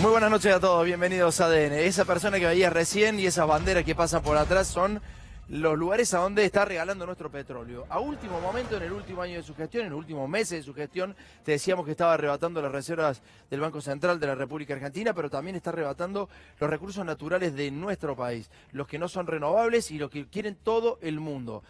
Muy buenas noches a todos, bienvenidos a ADN. Esa persona que veías recién y esas banderas que pasan por atrás son los lugares a donde está regalando nuestro petróleo. A último momento, en el último año de su gestión, en los últimos meses de su gestión, te decíamos que estaba arrebatando las reservas del Banco Central de la República Argentina, pero también está arrebatando los recursos naturales de nuestro país, los que no son renovables y los que quieren todo el mundo.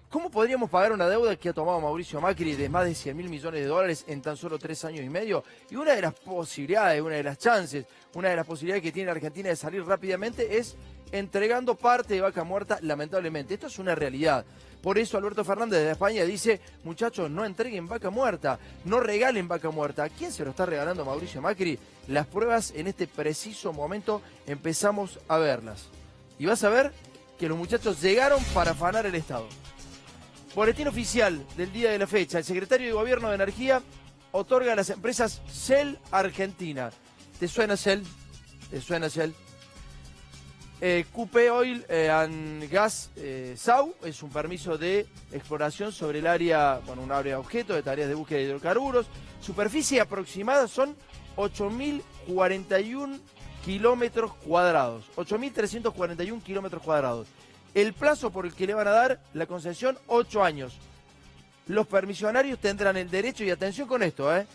¿Cómo podríamos pagar una deuda que ha tomado Mauricio Macri de más de 100.000 millones de dólares en tan solo 3 años y medio? Y una de las posibilidades, una de las chances, una de las posibilidades que tiene la Argentina de salir rápidamente es entregando parte de Vaca Muerta, lamentablemente. Esto es una realidad. Por eso Alberto Fernández de España dice, muchachos, no entreguen Vaca Muerta, no regalen Vaca Muerta. ¿A quién se lo está regalando Mauricio Macri? Las pruebas en este preciso momento empezamos a verlas. Y vas a ver que los muchachos llegaron para afanar el Estado. Boletín oficial del día de la fecha. El secretario de Gobierno de Energía otorga a las empresas Shell Argentina. ¿Te suena Shell? ¿Te suena Shell? QP Oil and Gas SAU es un permiso de exploración sobre el área, bueno, un área objeto de tareas de búsqueda de hidrocarburos. Superficie aproximada son 8.041 kilómetros cuadrados. 8.341 kilómetros cuadrados. El plazo por el que le van a dar la concesión, 8 años. Los permisionarios tendrán el derecho, y atención con esto, a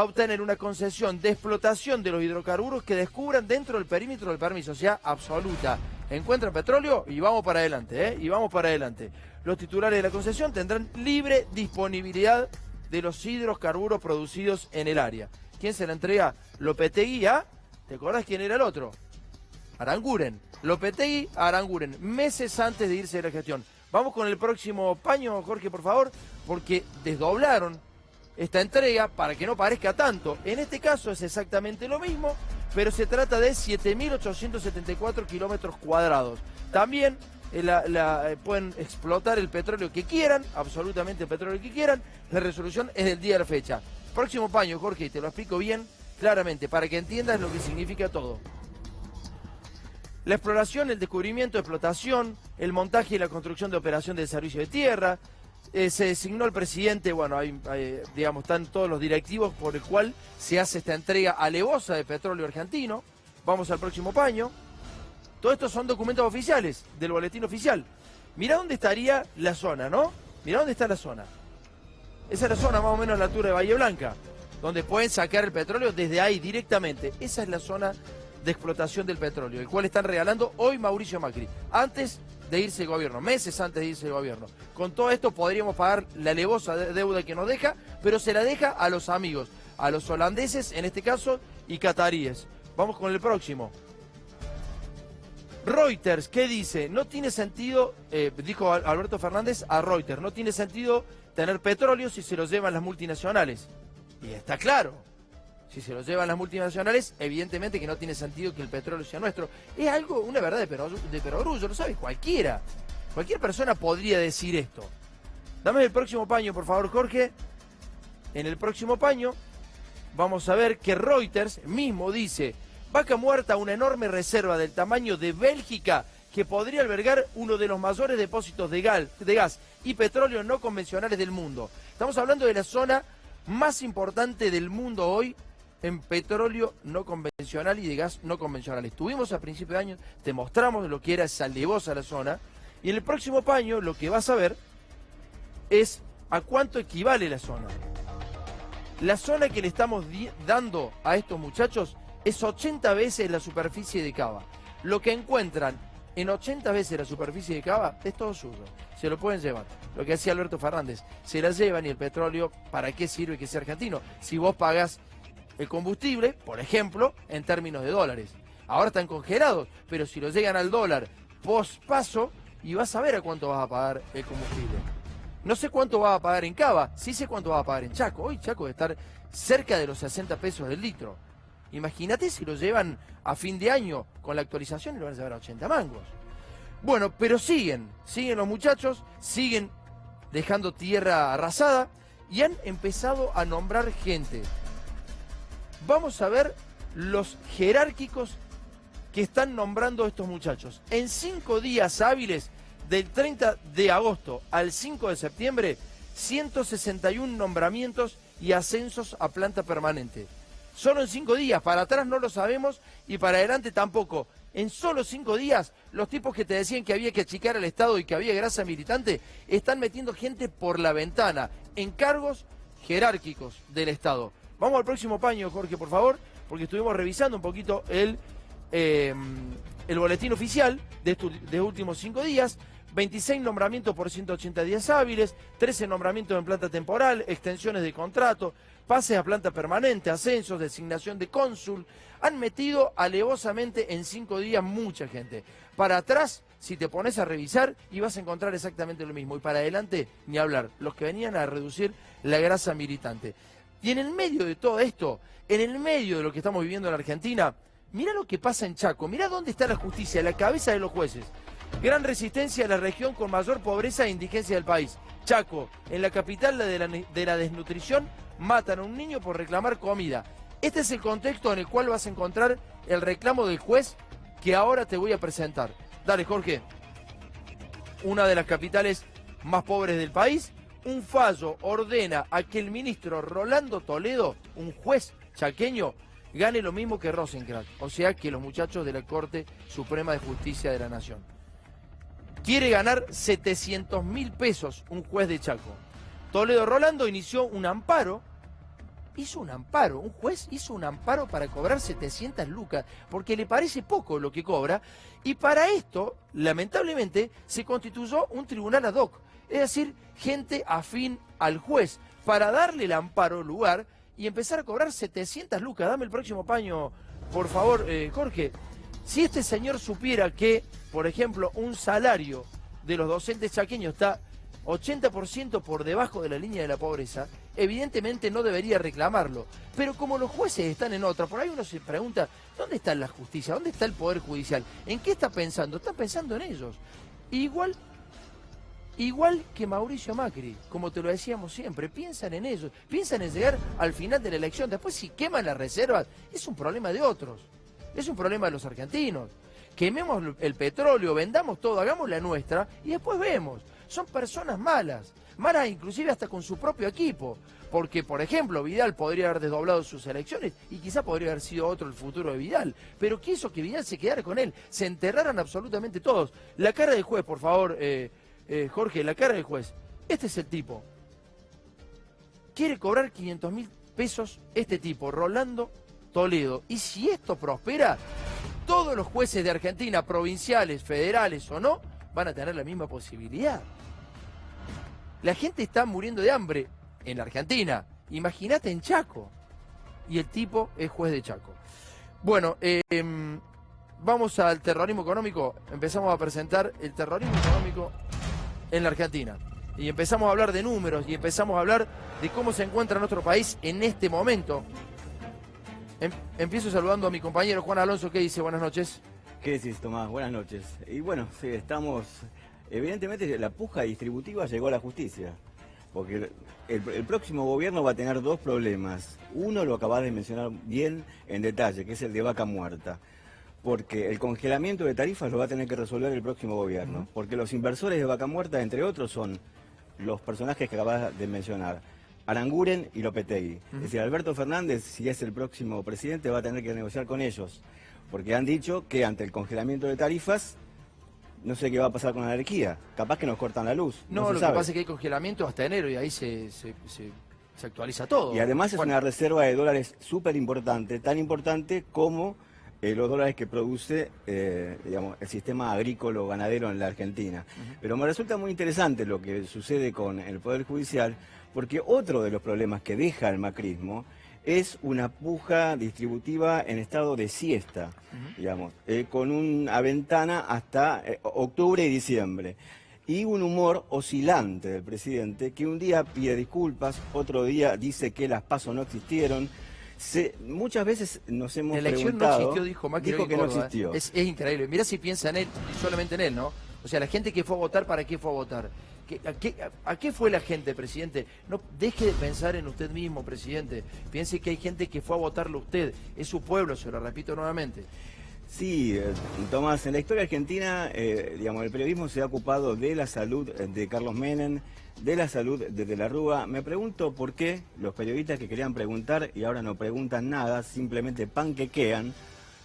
obtener una concesión de explotación de los hidrocarburos que descubran dentro del perímetro del permiso, o sea, absoluta. Encuentran petróleo y vamos para adelante, y vamos para adelante. Los titulares de la concesión tendrán libre disponibilidad de los hidrocarburos producidos en el área. ¿Quién se la entrega? Lopetegui a, ¿te acordás quién era el otro? Aranguren. Lopetegui a Aranguren, meses antes de irse de la gestión. Vamos con el próximo paño, Jorge, por favor, porque desdoblaron esta entrega para que no parezca tanto. En este caso es exactamente lo mismo, pero se trata de 7.874 kilómetros cuadrados. También pueden explotar el petróleo que quieran, absolutamente el petróleo que quieran. La resolución es del día de la fecha. Próximo paño, Jorge, y te lo explico bien, claramente, para que entiendas lo que significa todo. La exploración, el descubrimiento, explotación, el montaje y la construcción de operación del servicio de tierra. Se designó el presidente, bueno, digamos, están todos los directivos por el cual se hace esta entrega alevosa de petróleo argentino. Vamos al próximo paño. Todo esto son documentos oficiales del boletín oficial. Mirá dónde estaría la zona, ¿no? Mirá dónde está la zona. Esa es la zona más o menos a la altura de Bahía Blanca, donde pueden sacar el petróleo desde ahí directamente. Esa es la zona de explotación del petróleo, el cual están regalando hoy Mauricio Macri, antes de irse el gobierno, meses antes de irse el gobierno. Con todo esto podríamos pagar la alevosa deuda que nos deja, pero se la deja a los amigos, a los holandeses en este caso y cataríes. Vamos con el próximo. Reuters, ¿qué dice? No tiene sentido, dijo Alberto Fernández a Reuters, no tiene sentido tener petróleo si se lo llevan las multinacionales. Y está claro. Si se lo llevan las multinacionales, evidentemente que no tiene sentido que el petróleo sea nuestro. Es algo, una verdad de perogrullo, lo sabe cualquiera. Cualquier persona podría decir esto. Dame el próximo paño, por favor, Jorge. En el próximo paño vamos a ver que Reuters mismo dice: Vaca Muerta, una enorme reserva del tamaño de Bélgica que podría albergar uno de los mayores depósitos de gas y petróleo no convencionales del mundo. Estamos hablando de la zona más importante del mundo hoy en petróleo no convencional y de gas no convencional. Estuvimos a principios de año, te mostramos lo que era esa alevosa la zona, y en el próximo paño lo que vas a ver es a cuánto equivale la zona. La zona que le estamos dando a estos muchachos es 80 veces la superficie de Cava. Lo que encuentran en 80 veces la superficie de Cava es todo suyo. Se lo pueden llevar. Lo que hacía Alberto Fernández, se la llevan, y el petróleo, ¿para qué sirve que sea argentino? Si vos pagás el combustible, por ejemplo, en términos de dólares. Ahora están congelados, pero si lo llegan al dólar post paso, y vas a ver a cuánto vas a pagar el combustible. No sé cuánto vas a pagar en Cava, sí sé cuánto vas a pagar en Chaco. Hoy Chaco debe estar cerca de los 60 pesos del litro. Imagínate si lo llevan a fin de año con la actualización y lo van a llevar a 80 mangos. Bueno, pero siguen los muchachos, siguen dejando tierra arrasada y han empezado a nombrar gente. Vamos a ver los jerárquicos que están nombrando estos muchachos. En 5 días hábiles, del 30 de agosto al 5 de septiembre, 161 nombramientos y ascensos a planta permanente. Solo en 5 días, para atrás no lo sabemos y para adelante tampoco. En solo 5 días, los tipos que te decían que había que achicar al Estado y que había grasa militante, están metiendo gente por la ventana, en cargos jerárquicos del Estado. Vamos al próximo paño, Jorge, por favor, porque estuvimos revisando un poquito el boletín oficial de estos últimos 5 días. 26 nombramientos por 180 días hábiles, 13 nombramientos en planta temporal, extensiones de contrato, pases a planta permanente, ascensos, designación de cónsul. Han metido alevosamente en 5 días mucha gente. Para atrás, si te pones a revisar, y vas a encontrar exactamente lo mismo. Y para adelante, ni hablar, los que venían a reducir la grasa militante. Y en el medio de todo esto, en el medio de lo que estamos viviendo en Argentina, mirá lo que pasa en Chaco, mirá dónde está la justicia, la cabeza de los jueces. Gran resistencia a la región con mayor pobreza e indigencia del país. Chaco, en la capital de la desnutrición, matan a un niño por reclamar comida. Este es el contexto en el cual vas a encontrar el reclamo del juez que ahora te voy a presentar. Dale, Jorge. Una de las capitales más pobres del país, un fallo ordena a que el ministro Rolando Toledo, un juez chaqueño, gane lo mismo que Rosenkrantz, o sea que los muchachos de la Corte Suprema de Justicia de la Nación. Quiere ganar 700.000 pesos un juez de Chaco. Toledo Rolando inició un amparo, un juez hizo un amparo para cobrar 700 lucas, porque le parece poco lo que cobra, y para esto, lamentablemente, se constituyó un tribunal ad hoc, es decir, gente afín al juez, para darle el amparo lugar y empezar a cobrar 700 lucas. Dame el próximo paño, por favor, Jorge. Si este señor supiera que, por ejemplo, un salario de los docentes chaqueños está 80% por debajo de la línea de la pobreza, evidentemente no debería reclamarlo. Pero como los jueces están en otra, por ahí uno se pregunta, ¿dónde está la justicia? ¿Dónde está el Poder Judicial? ¿En qué está pensando? Está pensando en ellos. Igual que Mauricio Macri, como te lo decíamos siempre, piensan en ellos, piensan en llegar al final de la elección. Después, si queman las reservas, es un problema de otros. Es un problema de los argentinos. Quememos el petróleo, vendamos todo, hagamos la nuestra y después vemos. Son personas malas, malas inclusive hasta con su propio equipo. Porque, por ejemplo, Vidal podría haber desdoblado sus elecciones y quizá podría haber sido otro el futuro de Vidal. Pero quiso que Vidal se quedara con él, se enterraran absolutamente todos. La cara del juez, por favor, Jorge, la cara del juez. Este es el tipo. Quiere cobrar 500.000 pesos este tipo, Rolando Toledo. Y si esto prospera, todos los jueces de Argentina, provinciales, federales o no, van a tener la misma posibilidad. La gente está muriendo de hambre en la Argentina. Imagínate en Chaco. Y el tipo es juez de Chaco. Bueno, vamos al terrorismo económico. Empezamos a presentar el terrorismo económico en la Argentina. Y empezamos a hablar de números y empezamos a hablar de cómo se encuentra nuestro país en este momento. Empiezo saludando a mi compañero Juan Alonso, que dice buenas noches. ¿Qué decís, Tomás? Buenas noches. Y bueno, sí, estamos... Evidentemente la puja distributiva llegó a la justicia, porque el próximo gobierno va a tener dos problemas. Uno lo acabas de mencionar bien en detalle, que es el de vaca muerta. Porque el congelamiento de tarifas lo va a tener que resolver el próximo gobierno. Porque los inversores de vaca muerta, entre otros, son los personajes que acabas de mencionar. Aranguren y Lopetegui. Es decir, Alberto Fernández, si es el próximo presidente, va a tener que negociar con ellos. Porque han dicho que ante el congelamiento de tarifas, no sé qué va a pasar con la energía. Capaz que nos cortan la luz. No, lo que pasa es que hay congelamiento hasta enero y ahí se actualiza todo. Y además es una reserva de dólares súper importante, tan importante como los dólares que produce digamos, el sistema agrícola ganadero en la Argentina. Pero me resulta muy interesante lo que sucede con el Poder Judicial, porque otro de los problemas que deja el macrismo es una puja distributiva en estado de siesta, digamos, con una ventana hasta octubre y diciembre. Y un humor oscilante del presidente, que un día pide disculpas, otro día dice que las PASO no existieron. Muchas veces nos hemos preguntado... La elección no existió, dijo Macri. Dijo que no existió. Es increíble. Mirá si piensa en él, solamente en él, ¿no? O sea, la gente que fue a votar, ¿para qué fue a votar? ¿A qué fue la gente, presidente? No deje de pensar en usted mismo, presidente. Piense que hay gente que fue a votarlo a usted. Es su pueblo, se lo repito nuevamente. Sí, Tomás, en la historia argentina, digamos, el periodismo se ha ocupado de la salud de Carlos Menem, de la salud de De la Rúa. Me pregunto por qué los periodistas que querían preguntar y ahora no preguntan nada, simplemente panquequean,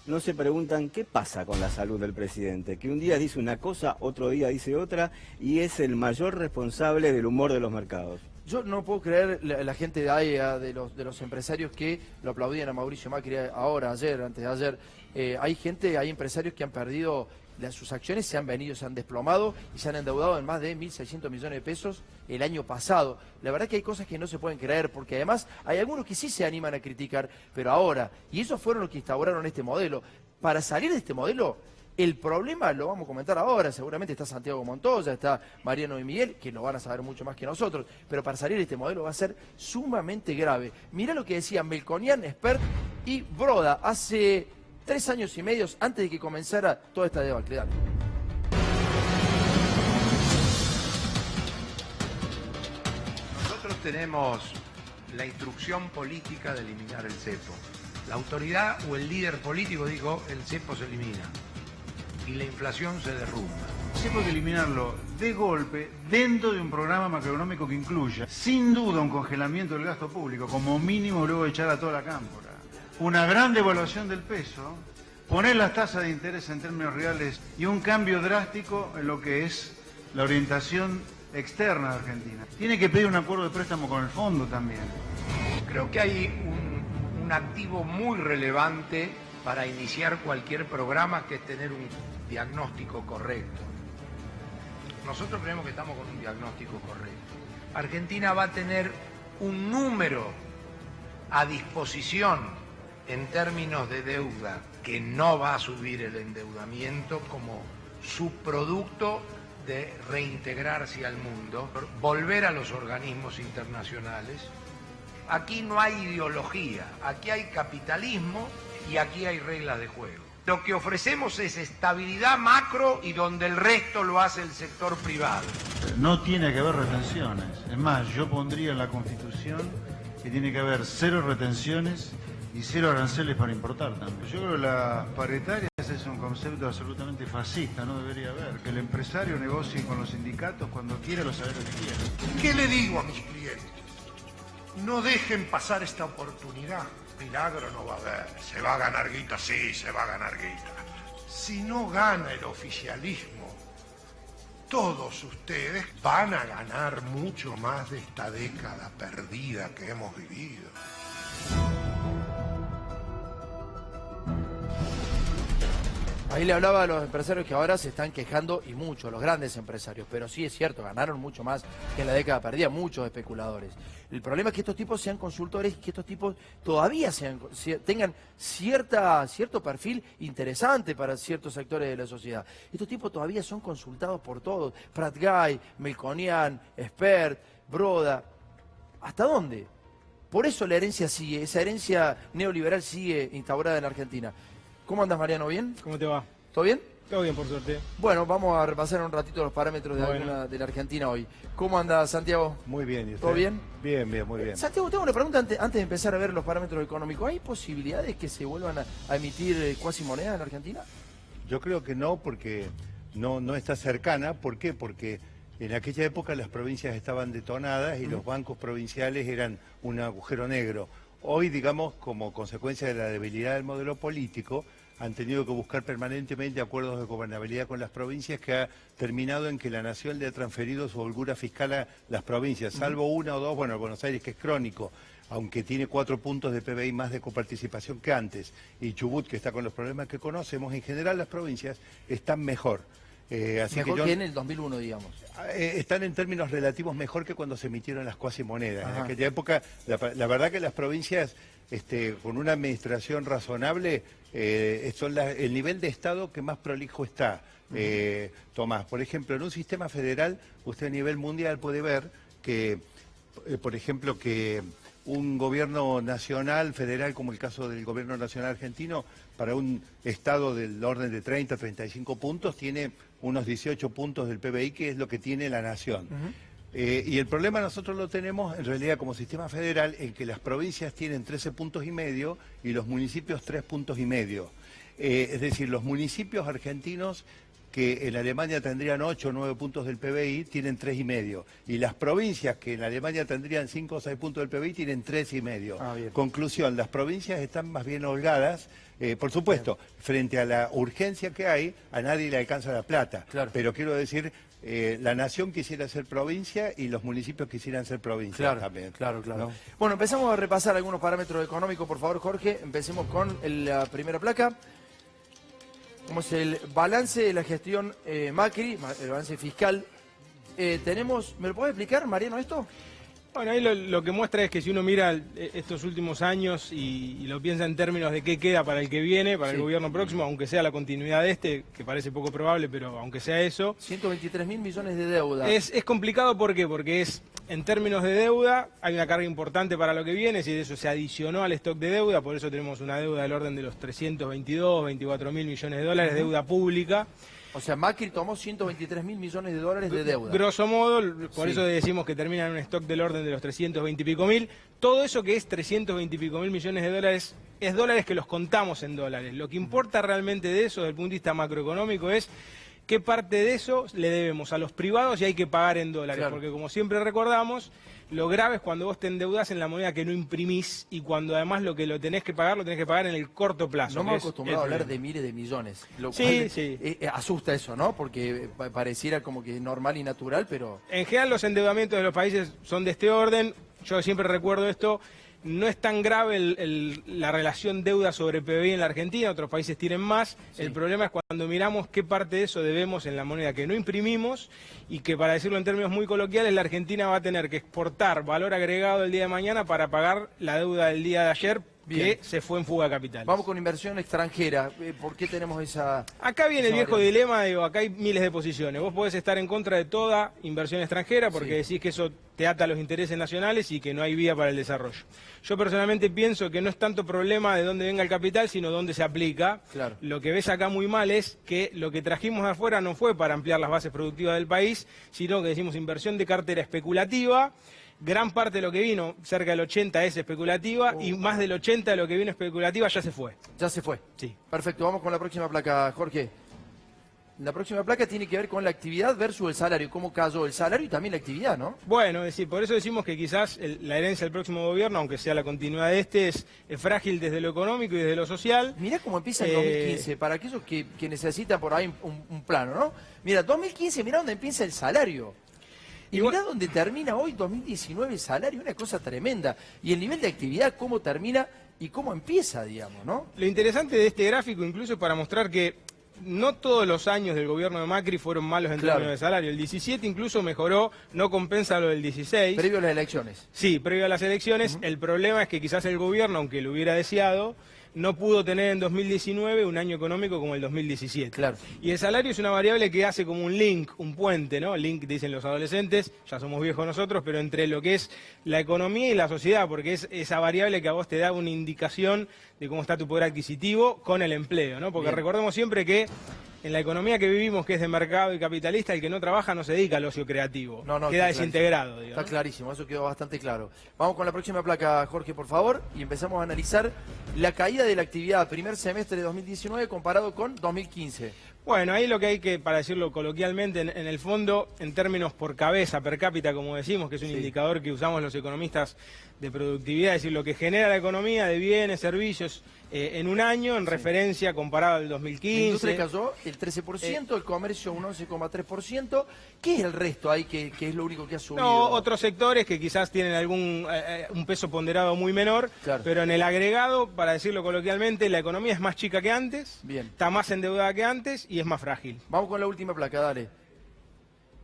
no se preguntan qué pasa con la salud del presidente, que un día dice una cosa, otro día dice otra, y es el mayor responsable del humor de los mercados. Yo no puedo creer la gente de AEA, de los empresarios que lo aplaudían a Mauricio Macri ahora, ayer, antes de ayer. Hay empresarios que han perdido sus acciones, se han venido, se han desplomado y se han endeudado en más de 1.600 millones de pesos el año pasado. La verdad que hay cosas que no se pueden creer, porque además hay algunos que sí se animan a criticar, pero ahora, y esos fueron los que instauraron este modelo. Para salir de este modelo, el problema lo vamos a comentar ahora, seguramente está Santiago Montoya, está Mariano y Miguel, que lo van a saber mucho más que nosotros, pero para salir de este modelo va a ser sumamente grave. Mirá lo que decían Melconian, Spert y Broda hace 3 años y medio antes de que comenzara toda esta debacle. Dale. Nosotros tenemos la instrucción política de eliminar el cepo. La autoridad o el líder político dijo, el cepo se elimina. Y la inflación se derrumba. Sí, hay que eliminarlo de golpe dentro de un programa macroeconómico que incluya, sin duda, un congelamiento del gasto público, como mínimo luego echar a toda la cámpora. Una gran devaluación del peso, poner las tasas de interés en términos reales y un cambio drástico en lo que es la orientación externa de Argentina. Tiene que pedir un acuerdo de préstamo con el fondo también. Creo que hay un activo muy relevante para iniciar cualquier programa, que es tener un diagnóstico correcto. Nosotros creemos que estamos con un diagnóstico correcto. Argentina va a tener un número a disposición en términos de deuda que no va a subir el endeudamiento como subproducto de reintegrarse al mundo, volver a los organismos internacionales. Aquí no hay ideología, aquí hay capitalismo y aquí hay reglas de juego. Lo que ofrecemos es estabilidad macro y donde el resto lo hace el sector privado. No tiene que haber retenciones. Es más, yo pondría en la Constitución que tiene que haber 0 retenciones y 0 aranceles para importar también. Yo creo que las paritarias es un concepto absolutamente fascista, no debería haber. Que el empresario negocie con los sindicatos cuando quiera, los salarios que quiera. ¿Qué le digo a mis clientes? No dejen pasar esta oportunidad. Milagro no va a haber. Se va a ganar guita, sí, se va a ganar guita. Si no gana el oficialismo, todos ustedes van a ganar mucho más de esta década perdida que hemos vivido. Ahí le hablaba a los empresarios que ahora se están quejando, y mucho, los grandes empresarios, pero sí es cierto, ganaron mucho más que en la década perdida, muchos especuladores. El problema es que estos tipos sean consultores y que estos tipos todavía tengan cierto perfil interesante para ciertos sectores de la sociedad. Estos tipos todavía son consultados por todos, Prat Guy, Melconian, Spert, Broda. ¿Hasta dónde? Por eso la herencia sigue, esa herencia neoliberal sigue instaurada en Argentina. ¿Cómo andas, Mariano? ¿Bien? ¿Cómo te va? ¿Todo bien? Todo bien, por suerte. Bueno, vamos a repasar un ratito los parámetros de la Argentina hoy. ¿Cómo anda, Santiago? Muy bien, ¿y usted? ¿Todo bien? Bien, muy bien. Santiago, tengo una pregunta antes de empezar a ver los parámetros económicos. ¿Hay posibilidades que se vuelvan a emitir cuasi moneda en Argentina? Yo creo que no, porque no está cercana. ¿Por qué? Porque en aquella época las provincias estaban detonadas y los bancos provinciales eran un agujero negro. Hoy, digamos, como consecuencia de la debilidad del modelo político, han tenido que buscar permanentemente acuerdos de gobernabilidad con las provincias, que ha terminado en que la Nación le ha transferido su holgura fiscal a las provincias, salvo una o dos, bueno, Buenos Aires, que es crónico, aunque tiene 4 puntos de PBI más de coparticipación que antes, y Chubut, que está con los problemas que conocemos. En general las provincias están mejor. Mejor que en el 2001, digamos. Están en términos relativos mejor que cuando se emitieron las cuasi monedas. En aquella época, la verdad que las provincias, con una administración razonable, son el nivel de Estado que más prolijo está. Tomás, por ejemplo, en un sistema federal, usted a nivel mundial puede ver que, por ejemplo, que un gobierno nacional, federal, como el caso del gobierno nacional argentino, para un estado del orden de 30, 35 puntos, tiene unos 18 puntos del PBI, que es lo que tiene la nación. Y el problema nosotros lo tenemos, en realidad, como sistema federal, en que las provincias tienen 13 puntos y medio y los municipios 3 puntos y medio. Es decir, los municipios argentinos que en Alemania tendrían 8 o 9 puntos del PBI, tienen 3,5. Y las provincias que en Alemania tendrían 5 o 6 puntos del PBI, tienen 3,5. Bien. Conclusión, las provincias están más bien holgadas. Por supuesto, frente a la urgencia que hay, a nadie le alcanza la plata. Claro. Pero quiero decir, la nación quisiera ser provincia y los municipios quisieran ser provincia Claro, también. claro. ¿No? Bueno, empezamos a repasar algunos parámetros económicos, por favor, Jorge. Empecemos con la primera placa. Como es el balance de la gestión Macri, el balance fiscal. Tenemos, ¿me lo puede explicar, Mariano, esto? Bueno, ahí lo que muestra es que si uno mira estos últimos años y lo piensa en términos de qué queda para el que viene, para el gobierno próximo, aunque sea la continuidad de este, que parece poco probable, pero aunque sea eso... 123.000 millones de deuda. Es complicado, ¿por qué? Porque en términos de deuda, hay una carga importante para lo que viene, si de eso se adicionó al stock de deuda, por eso tenemos una deuda del orden de los 24.000 millones de dólares, deuda pública. O sea, Macri tomó 123.000 millones de dólares de deuda. Grosso modo, por eso decimos que termina en un stock del orden de los 320 y pico mil. Todo eso que es 320 y pico mil millones de dólares, es dólares que los contamos en dólares. Lo que importa realmente de eso, desde el punto de vista macroeconómico, es qué parte de eso le debemos a los privados y hay que pagar en dólares. Claro. Porque como siempre recordamos, lo grave es cuando vos te endeudás en la moneda que no imprimís y cuando además lo que lo tenés que pagar en el corto plazo. No me que he es acostumbrado a el hablar problema. de miles de millones. Lo Sí, cual sí. Asusta eso, ¿no? Porque pareciera como que normal y natural, pero... En general los endeudamientos de los países son de este orden. Yo siempre recuerdo esto. No es tan grave la relación deuda sobre PBI en la Argentina, otros países tienen más. Sí. El problema es cuando miramos qué parte de eso debemos en la moneda que no imprimimos y que, para decirlo en términos muy coloquiales, la Argentina va a tener que exportar valor agregado el día de mañana para pagar la deuda del día de ayer. Bien. Que se fue en fuga de capitales. Vamos con inversión extranjera. ¿Por qué tenemos esa...? Acá viene el esa viejo variable? dilema, digo, acá hay miles de posiciones. Vos podés estar en contra de toda inversión extranjera porque decís que eso te ata a los intereses nacionales y que no hay vía para el desarrollo. Yo personalmente pienso que no es tanto problema de dónde venga el capital, sino dónde se aplica. Claro. Lo que ves acá muy mal es que lo que trajimos de afuera no fue para ampliar las bases productivas del país, sino que decimos inversión de cartera especulativa. Gran parte de lo que vino, cerca del 80 es especulativa, y más del 80 de lo que vino especulativa ya se fue. Ya se fue. Sí. Perfecto, vamos con la próxima placa, Jorge. La próxima placa tiene que ver con la actividad versus el salario. ¿Cómo cayó el salario y también la actividad, no? Bueno, es decir, por eso decimos que quizás la herencia del próximo gobierno, aunque sea la continuidad de este, es frágil desde lo económico y desde lo social. Mirá cómo empieza el 2015, para aquellos que necesitan por ahí un plano, ¿no? Mira, 2015, mirá dónde empieza el salario. Y mirá dónde termina hoy 2019 el salario, una cosa tremenda. Y el nivel de actividad, cómo termina y cómo empieza, digamos, ¿no? Lo interesante de este gráfico incluso es para mostrar que no todos los años del gobierno de Macri fueron malos en términos de salario. El 17 incluso mejoró, no compensa lo del 16. Previo a las elecciones. Sí, previo a las elecciones. El problema es que quizás el gobierno, aunque lo hubiera deseado, no pudo tener en 2019 un año económico como el 2017. Claro. Y el salario es una variable que hace como un link, un puente, ¿no? Link, dicen los adolescentes, ya somos viejos nosotros, pero entre lo que es la economía y la sociedad, porque es esa variable que a vos te da una indicación de cómo está tu poder adquisitivo con el empleo, ¿no? Porque recordemos siempre que en la economía que vivimos, que es de mercado y capitalista, el que no trabaja no se dedica al ocio creativo. No, queda está desintegrado, digamos. Está clarísimo, eso quedó bastante claro. Vamos con la próxima placa, Jorge, por favor, y empezamos a analizar la caída de la actividad primer semestre de 2019 comparado con 2015. Bueno, ahí lo que hay que, para decirlo coloquialmente, en el fondo, en términos por cabeza, per cápita, como decimos, que es un indicador que usamos los economistas de productividad, es decir, lo que genera la economía de bienes, servicios, en un año, en referencia comparado al 2015. La industria cayó el 13%, el comercio un 11,3%. ¿Qué es el resto ahí que es lo único que ha subido? No, otros sectores que quizás tienen un peso ponderado muy menor, Claro. pero en el agregado, para decirlo coloquialmente, la economía es más chica que antes, Bien. está más endeudada que antes y es más frágil. Vamos con la última placa, dale.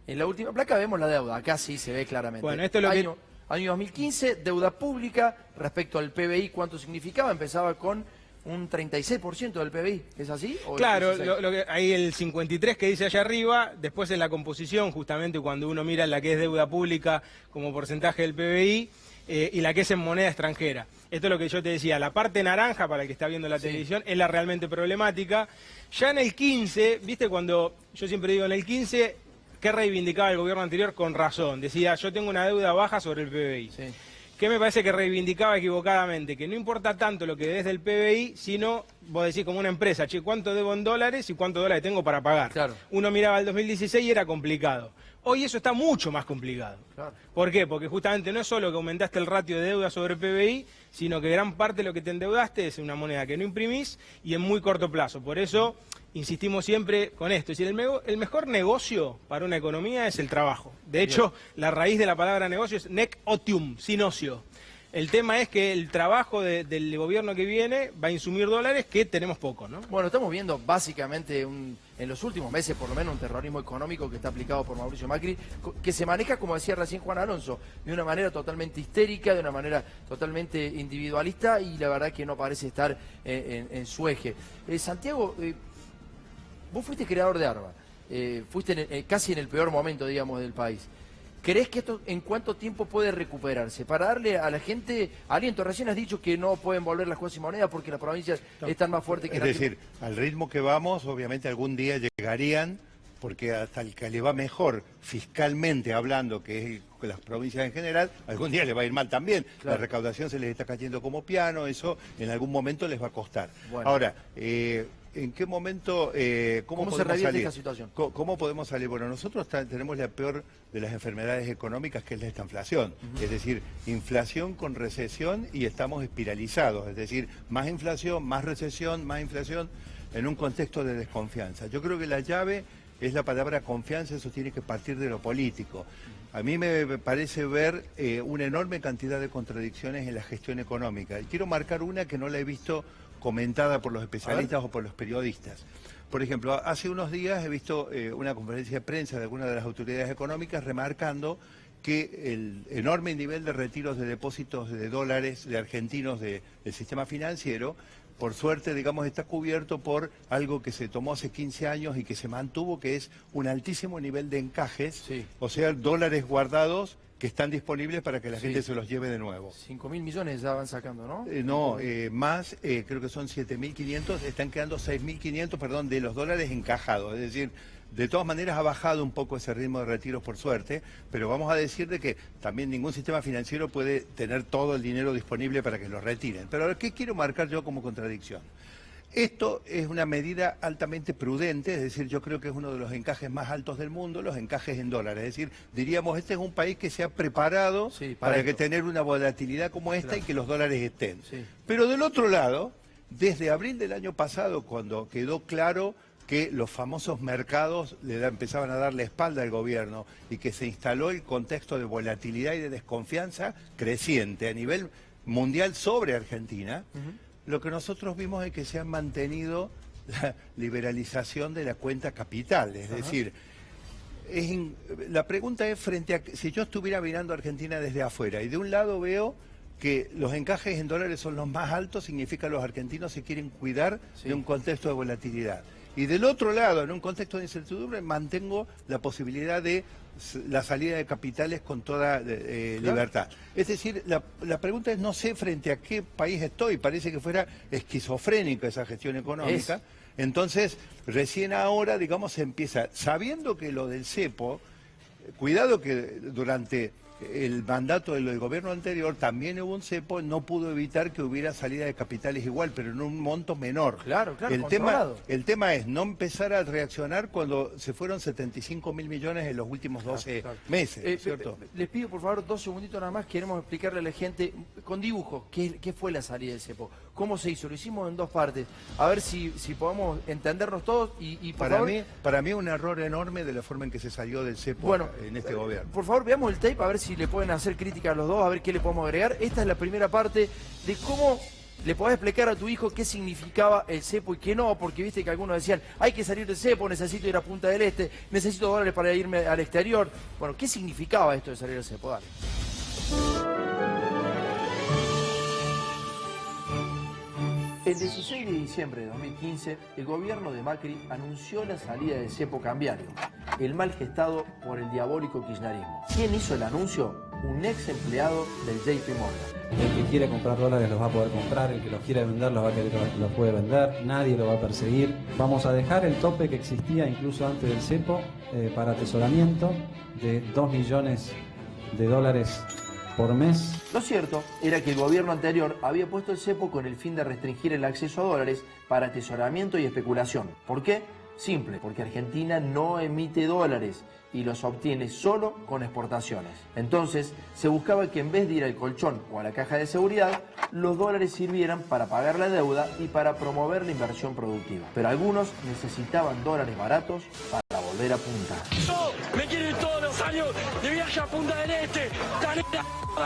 En la última placa vemos la deuda, acá sí se ve claramente. Bueno, esto es lo año 2015, deuda pública respecto al PBI, ¿cuánto significaba? Empezaba con un 36% del PBI, ¿es así? ¿O el Claro, 16? hay el 53 que dice allá arriba, después en la composición, justamente cuando uno mira la que es deuda pública como porcentaje del PBI y la que es en moneda extranjera. Esto es lo que yo te decía, la parte naranja, para el que está viendo la televisión, es la realmente problemática. Ya en el 15, viste cuando, yo siempre digo, en el 15, ¿qué reivindicaba el gobierno anterior? Con razón, decía, yo tengo una deuda baja sobre el PBI. Sí. que me parece que reivindicaba equivocadamente, que no importa tanto lo que debes del PBI, sino, vos decís como una empresa, che, ¿cuánto debo en dólares y cuántos dólares tengo para pagar? Claro. Uno miraba el 2016 y era complicado. Hoy eso está mucho más complicado. Claro. ¿Por qué? Porque justamente no es solo que aumentaste el ratio de deuda sobre PBI, sino que gran parte de lo que te endeudaste es una moneda que no imprimís y en muy corto plazo. Por eso insistimos siempre con esto. Es decir, el mejor negocio para una economía es el trabajo. De hecho, la raíz de la palabra negocio es nec otium, sin ocio. El tema es que el trabajo del gobierno que viene va a insumir dólares que tenemos poco, ¿no? Bueno, estamos viendo básicamente en los últimos meses, por lo menos, un terrorismo económico que está aplicado por Mauricio Macri, que se maneja, como decía recién Juan Alonso, de una manera totalmente histérica, de una manera totalmente individualista, y la verdad que no parece estar en su eje. Santiago, vos fuiste creador de ARBA, fuiste casi en el peor momento, digamos, del país. ¿Crees que esto en cuánto tiempo puede recuperarse? Para darle a la gente aliento. Recién has dicho que no pueden volver las cuasi monedas porque las provincias están más fuertes que Es decir, al ritmo que vamos, obviamente algún día llegarían, porque hasta el que le va mejor fiscalmente hablando, que es las provincias en general, algún día le va a ir mal también. Claro. La recaudación se les está cayendo como piano, eso en algún momento les va a costar. Bueno. Ahora, ¿en qué momento, ¿Cómo se podemos revierte salir? esta situación? ¿Cómo podemos salir? Bueno, nosotros tenemos la peor de las enfermedades económicas, que es la estanflación. Es decir, inflación con recesión, y estamos espiralizados. Es decir, más inflación, más recesión, más inflación, en un contexto de desconfianza. Yo creo que la llave es la palabra confianza. Eso tiene que partir de lo político. A mí me parece ver una enorme cantidad de contradicciones en la gestión económica. Y quiero marcar una que no la he visto comentada por los especialistas o por los periodistas. Por ejemplo, hace unos días he visto una conferencia de prensa de alguna de las autoridades económicas remarcando que el enorme nivel de retiros de depósitos de dólares de argentinos del sistema financiero, por suerte, digamos, está cubierto por algo que se tomó hace 15 años y que se mantuvo, que es un altísimo nivel de encajes, Sí. o sea, dólares guardados que están disponibles para que la gente se los lleve de nuevo. 5.000 millones ya van sacando, ¿no? Más, creo que son 7.500, están quedando 6.500, perdón, de los dólares encajados. Es decir, de todas maneras ha bajado un poco ese ritmo de retiros, por suerte, pero vamos a decir de que también ningún sistema financiero puede tener todo el dinero disponible para que lo retiren. Pero ¿qué quiero marcar yo como contradicción? Esto es una medida altamente prudente, es decir, yo creo que es uno de los encajes más altos del mundo, los encajes en dólares. Es decir, diríamos, este es un país que se ha preparado para que tener una volatilidad como esta, y que los dólares estén. Sí. Pero del otro lado, desde abril del año pasado, cuando quedó claro que los famosos mercados empezaban a dar la espalda al gobierno y que se instaló el contexto de volatilidad y de desconfianza creciente a nivel mundial sobre Argentina, lo que nosotros vimos es que se ha mantenido la liberalización de la cuenta capital. Es decir, la pregunta es frente a si yo estuviera mirando a Argentina desde afuera y de un lado veo que los encajes en dólares son los más altos, significa que los argentinos se quieren cuidar de un contexto de volatilidad. Y del otro lado, en un contexto de incertidumbre, mantengo la posibilidad de la salida de capitales con toda libertad. Es decir, la pregunta es, no sé frente a qué país estoy, parece que fuera esquizofrénica esa gestión económica. Entonces, recién ahora, digamos, se empieza, sabiendo que lo del cepo, cuidado que durante el mandato del gobierno anterior también hubo un cepo, no pudo evitar que hubiera salida de capitales igual, pero en un monto menor. Claro, El tema es no empezar a reaccionar cuando se fueron 75.000 millones en los últimos 12 meses, ¿cierto? Les pido, por favor, 2 segunditos nada más. Queremos explicarle a la gente, con dibujos, qué fue la salida del cepo. ¿Cómo se hizo? Lo hicimos en 2 partes. A ver si podemos entendernos todos y por favor... Para mí un error enorme de la forma en que se salió del cepo en este gobierno. Por favor, veamos el tape, a ver si le pueden hacer crítica a los dos, a ver qué le podemos agregar. Esta es la primera parte de cómo le podés explicar a tu hijo qué significaba el cepo y qué no, porque viste que algunos decían, hay que salir del cepo, necesito ir a Punta del Este, necesito dólares para irme al exterior. Bueno, ¿qué significaba esto de salir del cepo? Dale. El 16 de diciembre de 2015, el gobierno de Macri anunció la salida del cepo cambiario, el mal gestado por el diabólico kirchnerismo. ¿Quién hizo el anuncio? Un ex empleado del JP Morgan. El que quiera comprar dólares los va a poder comprar, el que los quiera vender los puede vender, nadie lo va a perseguir. Vamos a dejar el tope que existía incluso antes del cepo para atesoramiento de 2 millones de dólares por mes. Lo cierto era que el gobierno anterior había puesto el cepo con el fin de restringir el acceso a dólares para atesoramiento y especulación. ¿Por qué? Simple, porque Argentina no emite dólares y los obtiene solo con exportaciones. Entonces, se buscaba que en vez de ir al colchón o a la caja de seguridad, los dólares sirvieran para pagar la deuda y para promover la inversión productiva. Pero algunos necesitaban dólares baratos para volver a punta. Me quieren todos los años de viaje a Punta del Este.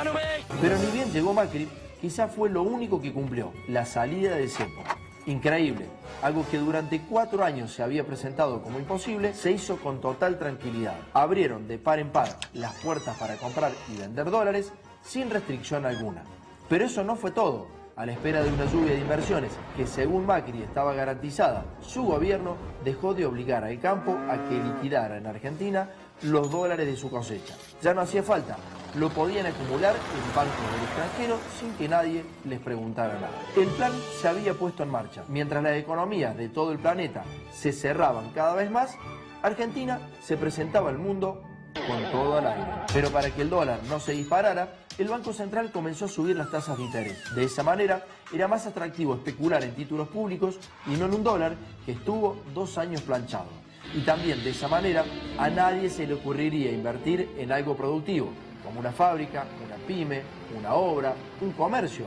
No me... Pero ni bien llegó Macri, quizá fue lo único que cumplió, la salida del cepo. Increíble, algo que durante 4 años se había presentado como imposible, se hizo con total tranquilidad. Abrieron de par en par las puertas para comprar y vender dólares sin restricción alguna. Pero eso no fue todo. A la espera de una lluvia de inversiones que según Macri estaba garantizada, su gobierno dejó de obligar al campo a que liquidara en Argentina los dólares de su cosecha. Ya no hacía falta, lo podían acumular en bancos del extranjero sin que nadie les preguntara nada. El plan se había puesto en marcha. Mientras las economías de todo el planeta se cerraban cada vez más, Argentina se presentaba al mundo con todo al aire. Pero para que el dólar no se disparara, el Banco Central comenzó a subir las tasas de interés. De esa manera, era más atractivo especular en títulos públicos y no en un dólar que estuvo 2 años planchado. Y también de esa manera, a nadie se le ocurriría invertir en algo productivo, como una fábrica, una pyme, una obra, un comercio.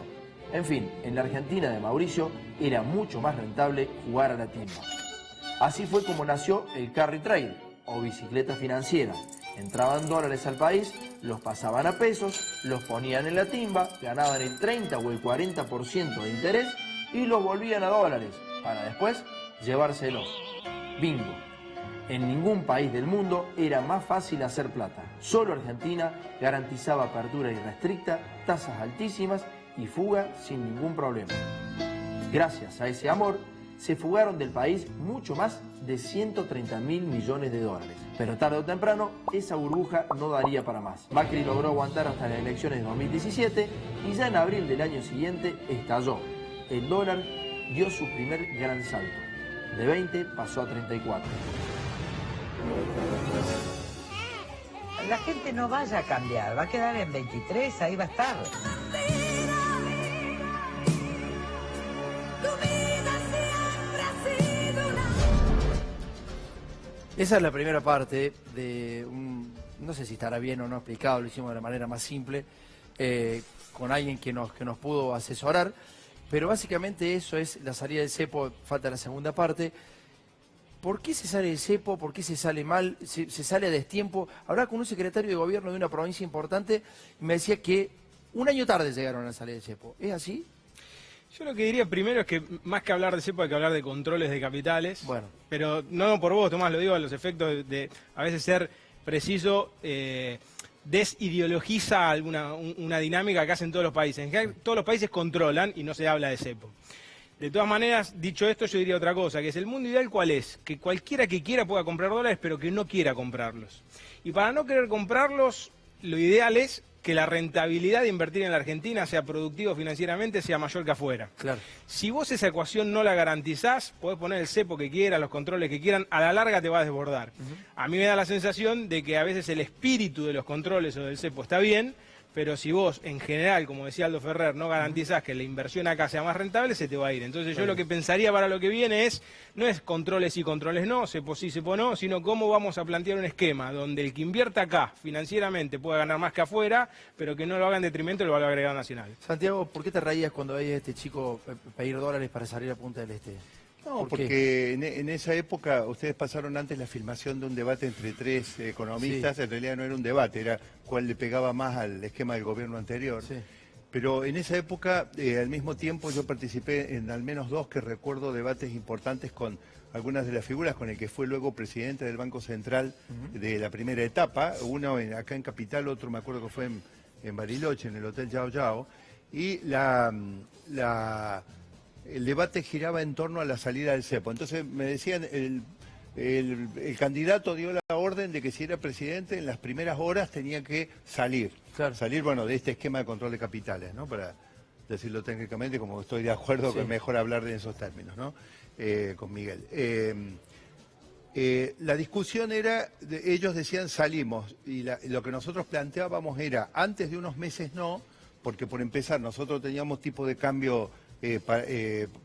En fin, en la Argentina de Mauricio era mucho más rentable jugar a la timba. Así fue como nació el carry trade, o bicicleta financiera. Entraban dólares al país, los pasaban a pesos, los ponían en la timba, ganaban el 30 o el 40% de interés y los volvían a dólares, para después llevárselos. Bingo. En ningún país del mundo era más fácil hacer plata. Solo Argentina garantizaba apertura irrestricta, tasas altísimas y fuga sin ningún problema. Gracias a ese amor, se fugaron del país mucho más de 130.000 millones de dólares. Pero tarde o temprano, esa burbuja no daría para más. Macri logró aguantar hasta las elecciones de 2017 y ya en abril del año siguiente estalló. El dólar dio su primer gran salto. De 20 pasó a 34. La gente no vaya a cambiar, va a quedar en 23, ahí va a estar. Esa es la primera parte de un, no sé si estará bien o no explicado, lo hicimos de la manera más simple, con alguien que nos pudo asesorar, pero básicamente eso es la salida del cepo, falta la segunda parte. ¿Por qué se sale del cepo? ¿Por qué se sale mal? ¿Se sale a destiempo? Hablaba con un secretario de gobierno de una provincia importante y me decía que 1 año tarde llegaron a la salida del cepo. ¿Es así? Yo lo que diría primero es que más que hablar de cepo hay que hablar de controles de capitales. Bueno. Pero no por vos, Tomás, lo digo a los efectos de a veces ser preciso, desideologiza una dinámica que hacen todos los países. En general, todos los países controlan y no se habla de cepo. De todas maneras, dicho esto, yo diría otra cosa, que es el mundo ideal, ¿cuál es? Que cualquiera que quiera pueda comprar dólares, pero que no quiera comprarlos. Y para no querer comprarlos, lo ideal es que la rentabilidad de invertir en la Argentina, sea productivo financieramente, sea mayor que afuera. Claro. Si vos esa ecuación no la garantizás, podés poner el cepo que quieras, los controles que quieran, a la larga te va a desbordar. A mí me da la sensación de que a veces el espíritu de los controles o del cepo está bien, pero si vos, en general, como decía Aldo Ferrer, no garantizás que la inversión acá sea más rentable, se te va a ir. Entonces yo lo que pensaría para lo que viene no es controles y controles no, cepo sí, cepo no, sino cómo vamos a plantear un esquema donde el que invierta acá financieramente pueda ganar más que afuera, pero que no lo haga en detrimento del valor agregado nacional. Santiago, ¿por qué te reías cuando veías a este chico pedir dólares para salir a Punta del Este? No, porque en esa época ustedes pasaron antes la filmación de un debate entre 3 economistas, sí. En realidad no era un debate, era cuál le pegaba más al esquema del gobierno anterior. Sí. Pero en esa época, al mismo tiempo, yo participé en al menos 2 que recuerdo debates importantes con algunas de las figuras, con el que fue luego presidente del Banco Central de la primera etapa, uno acá en Capital, otro me acuerdo que fue en Bariloche, en el Hotel Yao Yao, y el debate giraba en torno a la salida del cepo. Entonces me decían, el candidato dio la orden de que si era presidente, en las primeras horas tenía que salir. Claro. Salir, bueno, de este esquema de control de capitales, ¿no? Para decirlo técnicamente, como estoy de acuerdo, sí. Que es mejor hablar de esos términos, ¿no? Con Miguel. La discusión era, ellos decían salimos, y lo que nosotros planteábamos era, antes de unos meses no, porque por empezar nosotros teníamos tipo de cambio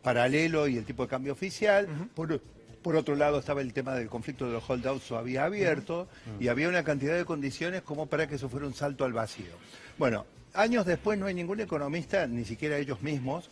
paralelo y el tipo de cambio oficial, por otro lado estaba el tema del conflicto de los holdouts todavía abierto, y había una cantidad de condiciones como para que eso fuera un salto al vacío. Bueno, años después no hay ningún economista, ni siquiera ellos mismos,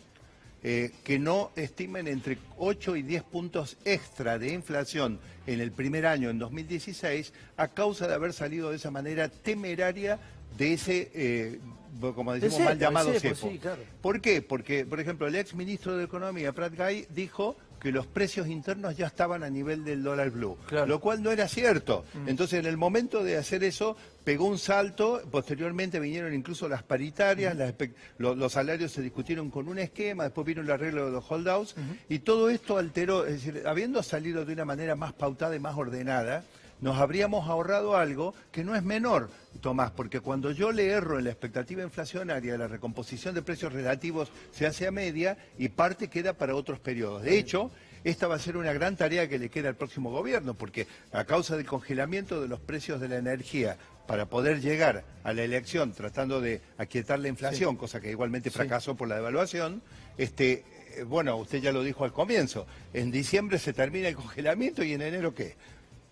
que no estimen entre 8 y 10 puntos extra de inflación en el primer año, en 2016, a causa de haber salido de esa manera temeraria de ese, como decimos, mal llamado cepo. Sí, claro. ¿Por qué? Porque, por ejemplo, el ex ministro de Economía, Prat Gai, dijo que los precios internos ya estaban a nivel del dólar blue, claro, lo cual no era cierto. Entonces, en el momento de hacer eso, pegó un salto, posteriormente vinieron incluso las paritarias, los salarios se discutieron con un esquema, después vino el arreglo de los holdouts, y todo esto alteró, es decir, habiendo salido de una manera más pautada y más ordenada, nos habríamos ahorrado algo que no es menor, Tomás, porque cuando yo le erro en la expectativa inflacionaria, la recomposición de precios relativos se hace a media y parte queda para otros periodos. De hecho, esta va a ser una gran tarea que le queda al próximo gobierno, porque a causa del congelamiento de los precios de la energía, para poder llegar a la elección tratando de aquietar la inflación, cosa que igualmente fracasó por la devaluación, bueno, usted ya lo dijo al comienzo, en diciembre se termina el congelamiento y en enero ¿qué?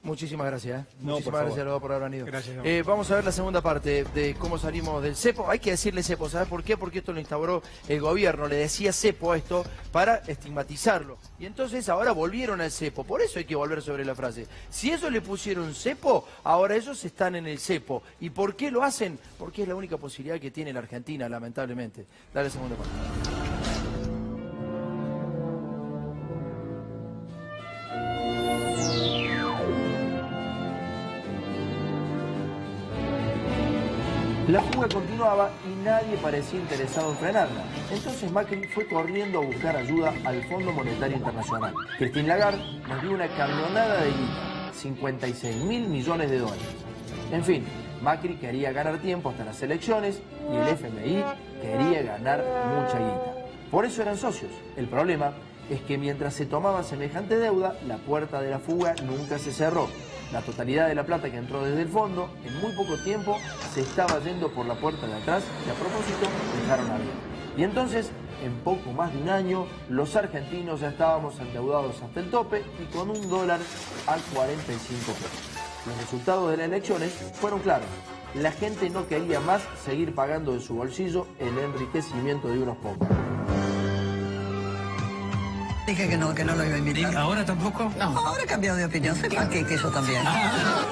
Muchísimas gracias. No, Muchísimas gracias, Lobo, por haber venido. Gracias. Vamos a ver la segunda parte de cómo salimos del cepo. Hay que decirle cepo, ¿sabes por qué? Porque esto lo instauró el gobierno, le decía cepo a esto para estigmatizarlo. Y entonces ahora volvieron al cepo, por eso hay que volver sobre la frase. Si ellos le pusieron cepo, ahora ellos están en el cepo. ¿Y por qué lo hacen? Porque es la única posibilidad que tiene la Argentina, lamentablemente. Dale segunda parte. La fuga continuaba y nadie parecía interesado en frenarla. Entonces Macri fue corriendo a buscar ayuda al Fondo Monetario Internacional. Christine Lagarde nos dio una camionada de guita, 56.000 millones de dólares. En fin, Macri quería ganar tiempo hasta las elecciones y el FMI quería ganar mucha guita. Por eso eran socios. El problema es que mientras se tomaba semejante deuda, la puerta de la fuga nunca se cerró. La totalidad de la plata que entró desde el fondo, en muy poco tiempo, se estaba yendo por la puerta de atrás que a propósito dejaron abierta. Y entonces, en poco más de un año, los argentinos ya estábamos endeudados hasta el tope y con un dólar a 45 pesos. Los resultados de las elecciones fueron claros. La gente no quería más seguir pagando de su bolsillo el enriquecimiento de unos pocos. Dije que no lo iba a invitar. ¿Ahora tampoco? No, ahora he cambiado de opinión. Soy panqueque yo también.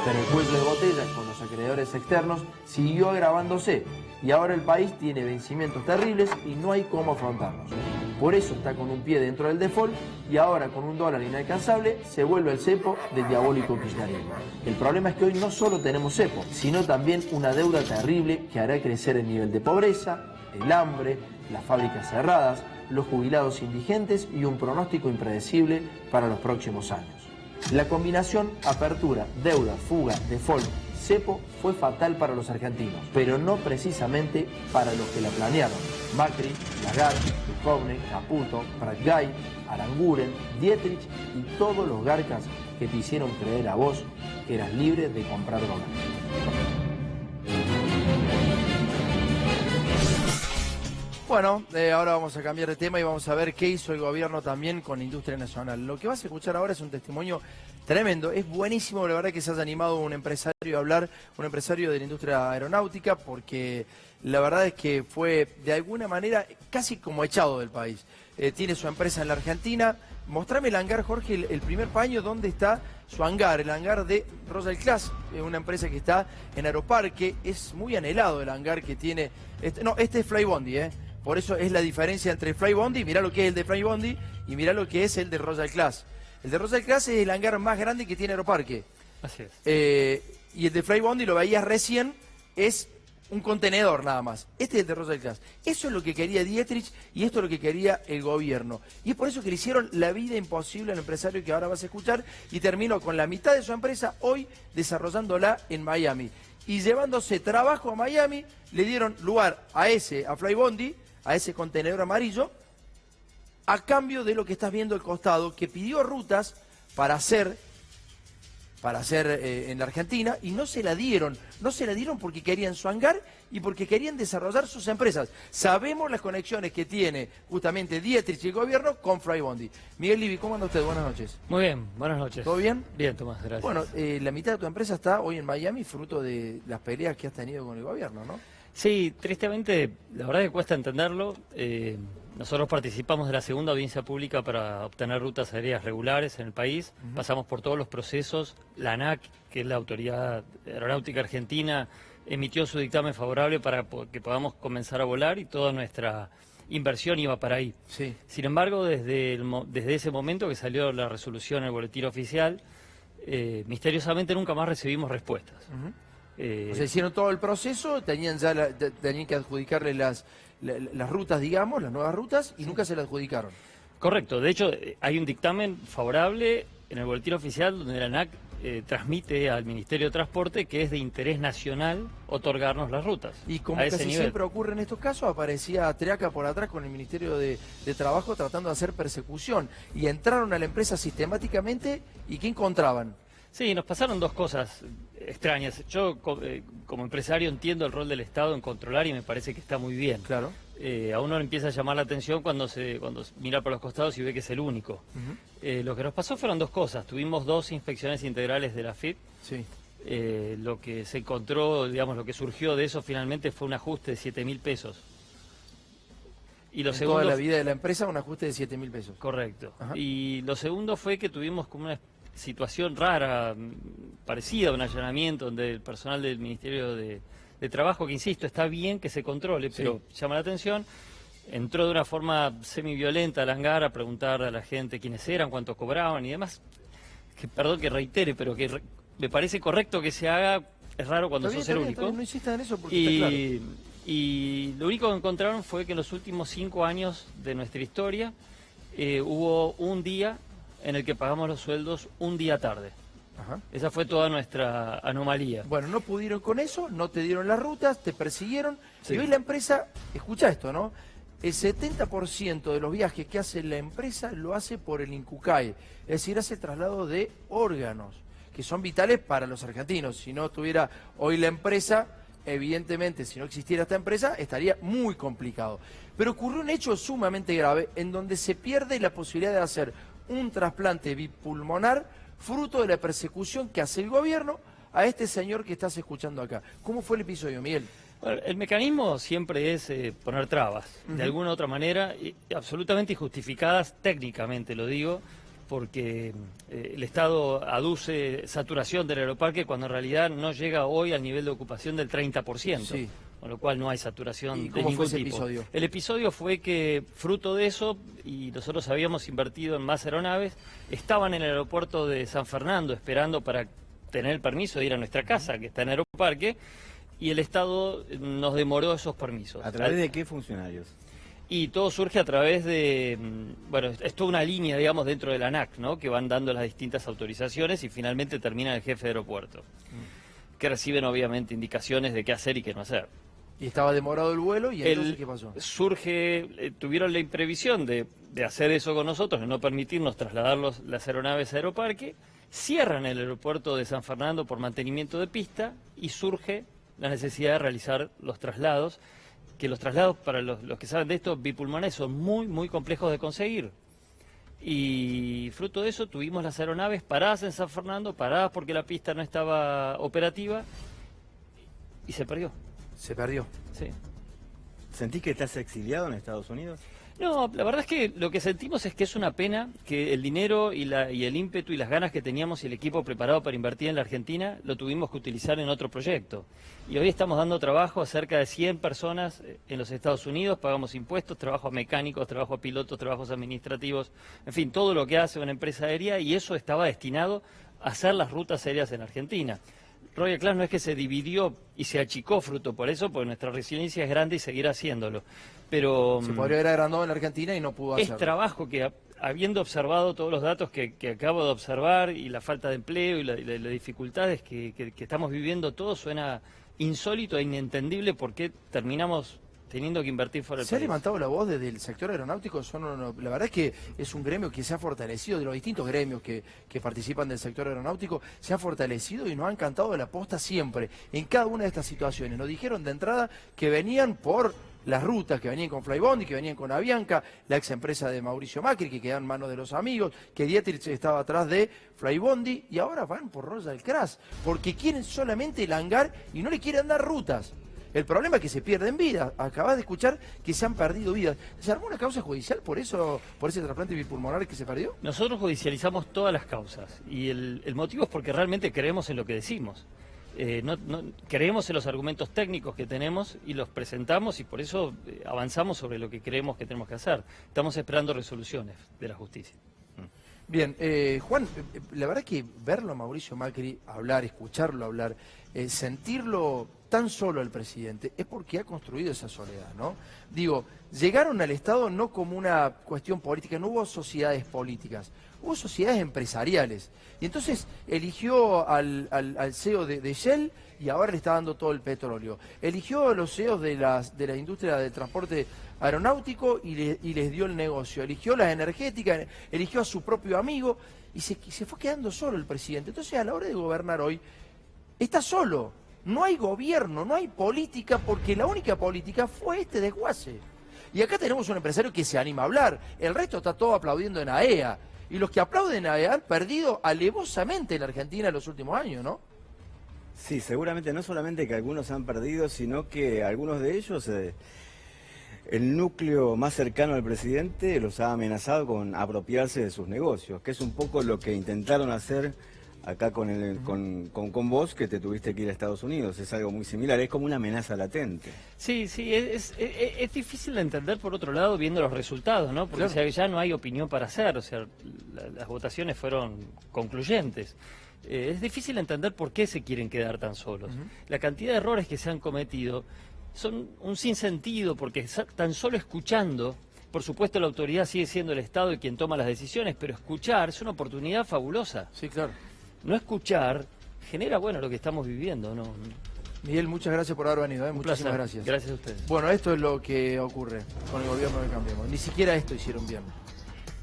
Pero el cuello de botella con los acreedores externos siguió agravándose y ahora el país tiene vencimientos terribles y no hay cómo afrontarlos. Por eso está con un pie dentro del default y ahora con un dólar inalcanzable se vuelve el cepo del diabólico kirchnerismo. El problema es que hoy no solo tenemos cepo, sino también una deuda terrible que hará crecer el nivel de pobreza, el hambre, las fábricas cerradas, los jubilados indigentes y un pronóstico impredecible para los próximos años. La combinación apertura, deuda, fuga, default, cepo fue fatal para los argentinos, pero no precisamente para los que la planearon. Macri, Lagarde, Duhovne, Caputo, Prat Gai, Aranguren, Dietrich y todos los garcas que te hicieron creer a vos que eras libre de comprar dólares. Bueno, ahora vamos a cambiar de tema y vamos a ver qué hizo el gobierno también con la industria nacional. Lo que vas a escuchar ahora es un testimonio tremendo. Es buenísimo, la verdad, que se haya animado un empresario a hablar, un empresario de la industria aeronáutica, porque la verdad es que fue de alguna manera casi como echado del país. Tiene su empresa en la Argentina. Mostrame el hangar, Jorge, el primer paño, ¿dónde está su hangar? El hangar de Royal Class, una empresa que está en Aeroparque. Es muy anhelado el hangar que tiene. Este es Flybondi, Por eso es la diferencia entre Flybondi, mirá lo que es el de Flybondi y mirá lo que es el de Royal Class. El de Royal Class es el hangar más grande que tiene Aeroparque. Así es. Y el de Flybondi, lo veías recién, es un contenedor nada más. Este es el de Royal Class. Eso es lo que quería Dietrich y esto es lo que quería el gobierno. Y es por eso que le hicieron la vida imposible al empresario que ahora vas a escuchar y terminó con la mitad de su empresa hoy desarrollándola en Miami. Y llevándose trabajo a Miami, le dieron lugar a Flybondi, a ese contenedor amarillo, a cambio de lo que estás viendo al costado, que pidió rutas para hacer para hacer en la Argentina y no se la dieron. No se la dieron porque querían su hangar y porque querían desarrollar sus empresas. Sabemos las conexiones que tiene justamente Dietrich y el gobierno con Flybondi. Miguel Livi, ¿cómo anda usted? Buenas noches. Muy bien, buenas noches. ¿Todo bien? Bien, Tomás, gracias. Bueno, la mitad de tu empresa está hoy en Miami fruto de las peleas que has tenido con el gobierno, ¿no? Sí, tristemente, la verdad que cuesta entenderlo. Nosotros participamos de la segunda audiencia pública para obtener rutas aéreas regulares en el país. Pasamos por todos los procesos. La ANAC, que es la Autoridad Aeronáutica Argentina, emitió su dictamen favorable para que podamos comenzar a volar y toda nuestra inversión iba para ahí. Sí. Sin embargo, desde ese momento que salió la resolución en el boletín oficial, misteriosamente nunca más recibimos respuestas. O sea, hicieron todo el proceso, tenían que adjudicarle las rutas, digamos, las nuevas rutas, y nunca se las adjudicaron. Correcto. De hecho, hay un dictamen favorable en el boletín oficial donde la ANAC transmite al Ministerio de Transporte que es de interés nacional otorgarnos las rutas. Y como casi siempre ocurre en estos casos, aparecía Triaca por atrás con el Ministerio de Trabajo tratando de hacer persecución. Y entraron a la empresa sistemáticamente, ¿y qué encontraban? Sí, nos pasaron dos cosas extrañas. Yo como empresario entiendo el rol del Estado en controlar y me parece que está muy bien. Claro. A uno le empieza a llamar la atención cuando mira por los costados y ve que es el único. Lo que nos pasó fueron dos cosas. Tuvimos 2 inspecciones integrales de la AFIP. Sí. Lo que se encontró, digamos, lo que surgió de eso finalmente fue un ajuste de 7.000 pesos. Y lo segundo, toda la vida de la empresa un ajuste de 7.000 pesos. Correcto. Ajá. Y lo segundo fue que tuvimos como una situación rara, parecida a un allanamiento donde el personal del Ministerio de Trabajo, que insisto, está bien que se controle, pero llama la atención, entró de una forma semi-violenta al hangar a preguntar a la gente quiénes eran, cuánto cobraban y demás. Perdón que reitere, pero que me parece correcto que se haga, es raro cuando sos el único. No insistan en eso porque está claro. Y lo único que encontraron fue que en los últimos 5 años de nuestra historia hubo un día en el que pagamos los sueldos un día tarde. Ajá. Esa fue toda nuestra anomalía. Bueno, no pudieron con eso, no te dieron las rutas, te persiguieron. Sí. Y hoy la empresa, escucha esto, ¿no? El 70% de los viajes que hace la empresa lo hace por el INCUCAE, es decir, hace traslado de órganos, que son vitales para los argentinos. Si no estuviera hoy la empresa, evidentemente, si no existiera esta empresa, estaría muy complicado. Pero ocurrió un hecho sumamente grave en donde se pierde la posibilidad de hacer un trasplante bipulmonar fruto de la persecución que hace el gobierno a este señor que estás escuchando acá. ¿Cómo fue el episodio, Miguel? Bueno, el mecanismo siempre es poner trabas, de alguna u otra manera, absolutamente injustificadas técnicamente, lo digo, porque el Estado aduce saturación del aeroparque cuando en realidad no llega hoy al nivel de ocupación del 30%. Sí. Con lo cual no hay saturación de ningún tipo. Episodio? El episodio fue que, fruto de eso, y nosotros habíamos invertido en más aeronaves, estaban en el aeropuerto de San Fernando esperando para tener el permiso de ir a nuestra casa, que está en Aeroparque, y el Estado nos demoró esos permisos. ¿A través de qué funcionarios? Y todo surge a través de, bueno, es toda una línea, digamos, dentro de la ANAC, ¿no? Que van dando las distintas autorizaciones y finalmente termina el jefe de aeropuerto, que reciben obviamente indicaciones de qué hacer y qué no hacer. Y estaba demorado el vuelo y entonces ¿qué pasó? Tuvieron la imprevisión de hacer eso con nosotros, de no permitirnos trasladar las aeronaves a Aeroparque, cierran el aeropuerto de San Fernando por mantenimiento de pista y surge la necesidad de realizar los traslados, que los traslados, para los que saben de esto, bipulmonares son muy, muy complejos de conseguir. Y fruto de eso tuvimos las aeronaves paradas en San Fernando, paradas porque la pista no estaba operativa y se perdió. Se perdió. Sí. ¿Sentís que estás exiliado en Estados Unidos? No, la verdad es que lo que sentimos es que es una pena que el dinero y el ímpetu y las ganas que teníamos y el equipo preparado para invertir en la Argentina lo tuvimos que utilizar en otro proyecto. Y hoy estamos dando trabajo a cerca de 100 personas en los Estados Unidos, pagamos impuestos, trabajo a mecánicos, trabajo a pilotos, trabajos administrativos, en fin, todo lo que hace una empresa aérea, y eso estaba destinado a hacer las rutas aéreas en Argentina. Royal Class no es que se dividió y se achicó fruto por eso, porque nuestra resiliencia es grande y seguirá haciéndolo. Pero se podría haber agrandado en la Argentina y no pudo hacerlo. Es trabajo que, habiendo observado todos los datos que acabo de observar y la falta de empleo y las dificultades que estamos viviendo todos, suena insólito e inentendible por qué terminamos teniendo que invertir fuera del Se ha país. levantado la voz desde el sector aeronáutico, la verdad es que es un gremio que se ha fortalecido, de los distintos gremios que participan del sector aeronáutico, se ha fortalecido y nos han cantado de la posta siempre, en cada una de estas situaciones. Nos dijeron de entrada que venían por las rutas, que venían con Flybondi, que venían con Avianca, la ex empresa de Mauricio Macri, que quedó en manos de los amigos, que Dietrich estaba atrás de Flybondi, y ahora van por Royal Crash, porque quieren solamente el hangar y no le quieren dar rutas. El problema es que se pierden vidas. Acabas de escuchar que se han perdido vidas. ¿Se armó una causa judicial por eso, por ese trasplante bipulmonar que se perdió? Nosotros judicializamos todas las causas y el motivo es porque realmente creemos en lo que decimos. No creemos en los argumentos técnicos que tenemos y los presentamos y por eso avanzamos sobre lo que creemos que tenemos que hacer. Estamos esperando resoluciones de la justicia. Bien, Juan, la verdad que verlo a Mauricio Macri hablar, escucharlo hablar, sentirlo tan solo al presidente, es porque ha construido esa soledad, ¿no? Digo, llegaron al Estado no como una cuestión política, no hubo sociedades políticas, hubo sociedades empresariales. Y entonces eligió al CEO de Shell y ahora le está dando todo el petróleo. Eligió a los CEOs de la industria del transporte aeronáutico y les dio el negocio. Eligió las energéticas, eligió a su propio amigo y se fue quedando solo el presidente. Entonces a la hora de gobernar hoy, está solo. No hay gobierno, no hay política, porque la única política fue este desguace. Y acá tenemos un empresario que se anima a hablar. El resto está todo aplaudiendo en AEA. Y los que aplauden a AEA han perdido alevosamente en la Argentina en los últimos años, ¿no? Sí, seguramente no solamente que algunos han perdido, sino que algunos de ellos, el núcleo más cercano al presidente los ha amenazado con apropiarse de sus negocios, que es un poco lo que intentaron hacer acá con vos, que te tuviste que ir a Estados Unidos. Es algo muy similar, es como una amenaza latente. Sí, es difícil de entender por otro lado viendo los resultados, ¿no? Porque claro, o sea, ya no hay opinión para hacer, o sea, las votaciones fueron concluyentes. Es difícil entender por qué se quieren quedar tan solos. La cantidad de errores que se han cometido son un sinsentido, porque tan solo escuchando, por supuesto la autoridad sigue siendo el Estado y quien toma las decisiones, pero escuchar es una oportunidad fabulosa. Sí, claro. No escuchar genera, bueno, lo que estamos viviendo, ¿no? Miguel, muchas gracias por haber venido, muchísimas gracias. Gracias a ustedes. Bueno, esto es lo que ocurre con el gobierno de Cambiemos. Ni siquiera esto hicieron bien.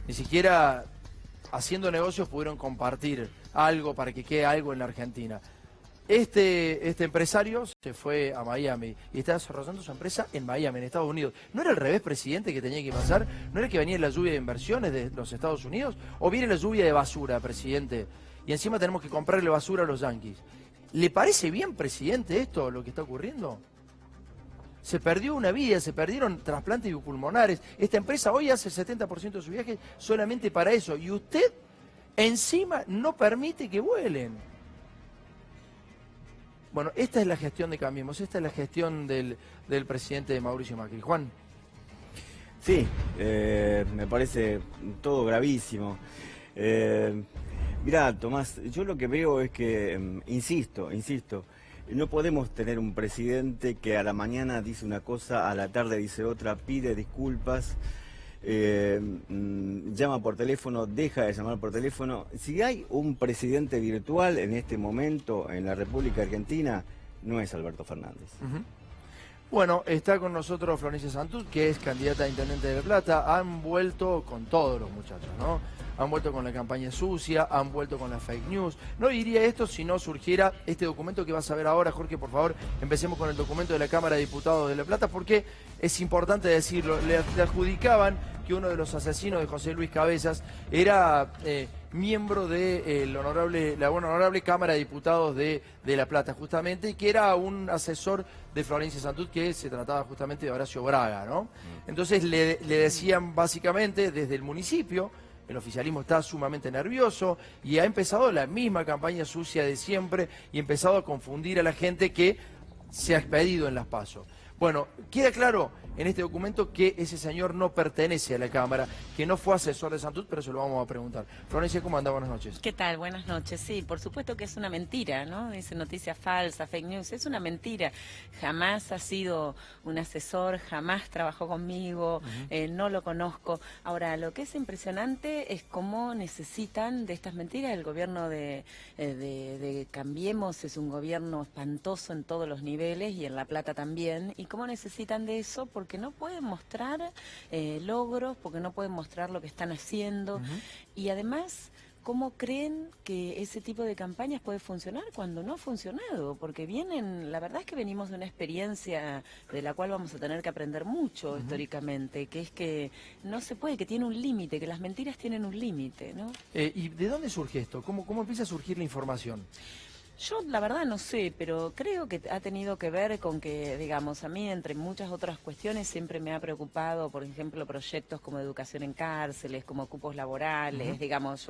Ni siquiera haciendo negocios pudieron compartir algo para que quede algo en la Argentina. Este empresario se fue a Miami y está desarrollando su empresa en Miami, en Estados Unidos. ¿No era al revés, presidente, que tenía que pasar? ¿No era que venía la lluvia de inversiones de los Estados Unidos? ¿O viene la lluvia de basura, presidente? Y encima tenemos que comprarle basura a los yanquis. ¿Le parece bien, presidente, esto, lo que está ocurriendo? Se perdió una vida, se perdieron trasplantes pulmonares. Esta empresa hoy hace el 70% de su viaje solamente para eso. Y usted, encima, no permite que vuelen. Bueno, esta es la gestión de Cambiemos, esta es la gestión del presidente Mauricio Macri. Juan. Sí, me parece todo gravísimo. Mirá, Tomás, yo lo que veo es que, insisto, no podemos tener un presidente que a la mañana dice una cosa, a la tarde dice otra, pide disculpas, llama por teléfono, deja de llamar por teléfono. Si hay un presidente virtual en este momento en la República Argentina, no es Alberto Fernández. Bueno, está con nosotros Florencia Santut, que es candidata a Intendente de La Plata. Han vuelto con todos los muchachos, ¿no? Han vuelto con la campaña sucia, han vuelto con la fake news. No diría esto si no surgiera este documento que vas a ver ahora. Jorge, por favor, empecemos con el documento de la Cámara de Diputados de La Plata, porque es importante decirlo. Le adjudicaban que uno de los asesinos de José Luis Cabezas era miembro de la honorable Cámara de Diputados de La Plata, justamente, y que era un asesor de Florencia Santut, que se trataba justamente de Horacio Braga, ¿no? Entonces le decían básicamente desde el municipio, el oficialismo está sumamente nervioso y ha empezado la misma campaña sucia de siempre y ha empezado a confundir a la gente que se ha expedido en las PASO. Bueno, queda claro en este documento que ese señor no pertenece a la Cámara, que no fue asesor de Santut, pero se lo vamos a preguntar. Florencia, ¿cómo anda? Buenas noches. ¿Qué tal? Buenas noches. Sí, por supuesto que es una mentira, ¿no? Dice noticia falsa, fake news, es una mentira. Jamás ha sido un asesor, jamás trabajó conmigo, no lo conozco. Ahora, lo que es impresionante es cómo necesitan de estas mentiras. El gobierno de Cambiemos es un gobierno espantoso en todos los niveles y en La Plata también, y ¿Y cómo necesitan de eso? Porque no pueden mostrar logros, porque no pueden mostrar lo que están haciendo. Y además, ¿cómo creen que ese tipo de campañas puede funcionar cuando no ha funcionado? Porque la verdad es que venimos de una experiencia de la cual vamos a tener que aprender mucho históricamente, que es que no se puede, que tiene un límite, que las mentiras tienen un límite, ¿no? ¿Y de dónde surge esto? ¿Cómo empieza a surgir la información? Yo la verdad no sé, pero creo que ha tenido que ver con que, digamos, a mí entre muchas otras cuestiones siempre me ha preocupado, por ejemplo, proyectos como educación en cárceles, como cupos laborales, digamos,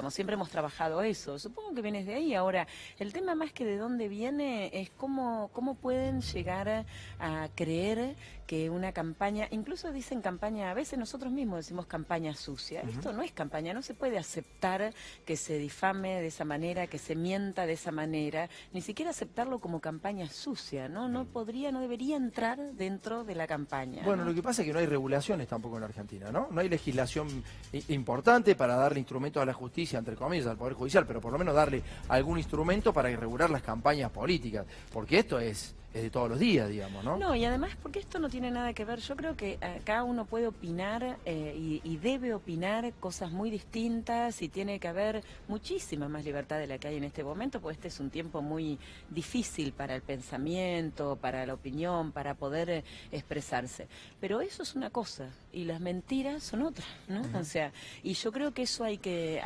siempre hemos trabajado eso. Supongo que viene de ahí. Ahora, el tema más que de dónde viene es cómo pueden llegar a creer que una campaña, incluso dicen campaña, a veces nosotros mismos decimos campaña sucia. Esto no es campaña, no se puede aceptar que se difame de esa manera, que se mienta de esa manera, ni siquiera aceptarlo como campaña sucia, ¿no? No debería entrar dentro de la campaña. Bueno, ¿no? lo que pasa es que no hay regulaciones tampoco en la Argentina, ¿no? No hay legislación importante para darle instrumentos a la justicia, entre comillas, al Poder Judicial, pero por lo menos darle algún instrumento para regular las campañas políticas, porque esto es de todos los días, digamos, ¿no? No, y además porque esto no tiene nada que ver, yo creo que acá uno puede opinar y debe opinar cosas muy distintas y tiene que haber muchísima más libertad de la que hay en este momento, porque este es un tiempo muy difícil para el pensamiento, para la opinión, para poder expresarse. Pero eso es una cosa y las mentiras son otra, ¿no? O sea, y yo creo que eso hay que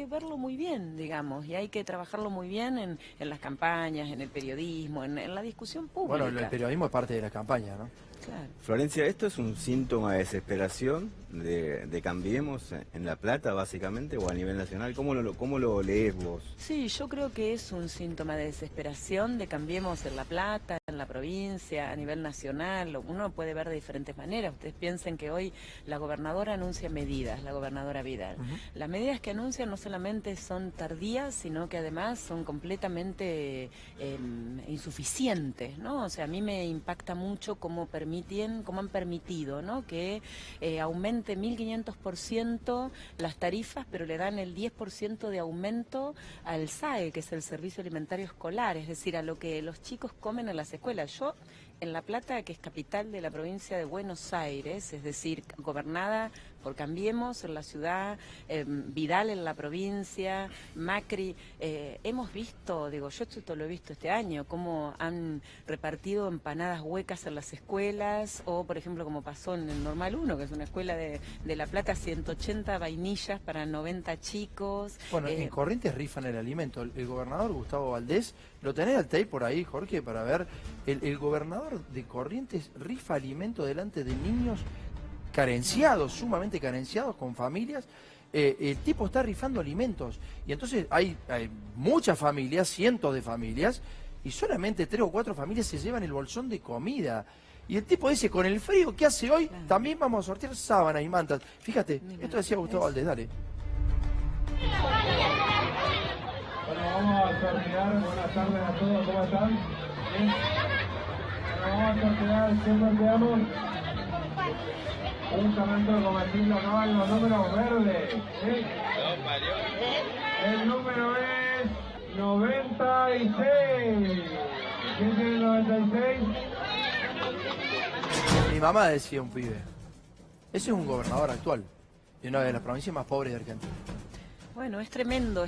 verlo muy bien, digamos, y hay que trabajarlo muy bien en las campañas, en el periodismo, en la discusión pública. Bueno, el periodismo es parte de la campaña, ¿no? Claro. Florencia, ¿esto es un síntoma de desesperación de Cambiemos en La Plata, básicamente, o a nivel nacional? ¿Cómo lo lees vos? Sí, yo creo que es un síntoma de desesperación de Cambiemos en La Plata, en la provincia, a nivel nacional. Uno lo puede ver de diferentes maneras. Ustedes piensen que hoy la gobernadora anuncia medidas, la gobernadora Vidal. Las medidas que anuncian no solamente son tardías, sino que además son completamente insuficientes, ¿no? O sea, a mí me impacta mucho cómo han permitido, ¿no? Que aumente 1.500% las tarifas, pero le dan el 10% de aumento al SAE, que es el Servicio Alimentario Escolar, es decir, a lo que los chicos comen en las escuelas. Yo, en La Plata, que es capital de la provincia de Buenos Aires, es decir, gobernada por Cambiemos en la ciudad, Vidal en la provincia, Macri, hemos visto, yo esto lo he visto este año, cómo han repartido empanadas huecas en las escuelas, o por ejemplo como pasó en el Normal 1, que es una escuela de La Plata, 180 vainillas para 90 chicos. Bueno, en Corrientes rifan el alimento. El gobernador Gustavo Valdés, lo tenés al tape por ahí, Jorge, para ver, el gobernador de Corrientes rifa alimento delante de niños carenciados, sumamente carenciados, con familias. El tipo está rifando alimentos y entonces hay muchas familias, cientos de familias, y solamente 3 o 4 familias se llevan el bolsón de comida. Y el tipo dice, con el frío que hace hoy, también vamos a sortear sábanas y mantas. Fíjate, esto decía Gustavo Valdés, dale. Bueno, vamos a sortear, buenas tardes a todos, ¿cómo están? ¿Bien? Bueno, vamos a sortear, ¿qué sorteamos? Un cemento comestible acá en los números verdes. ¿Sí? El número es 96. ¿Quién tiene el 96? Mi mamá decía un pibe. Ese es un gobernador actual de una de las provincias más pobres de Argentina. Bueno, es tremendo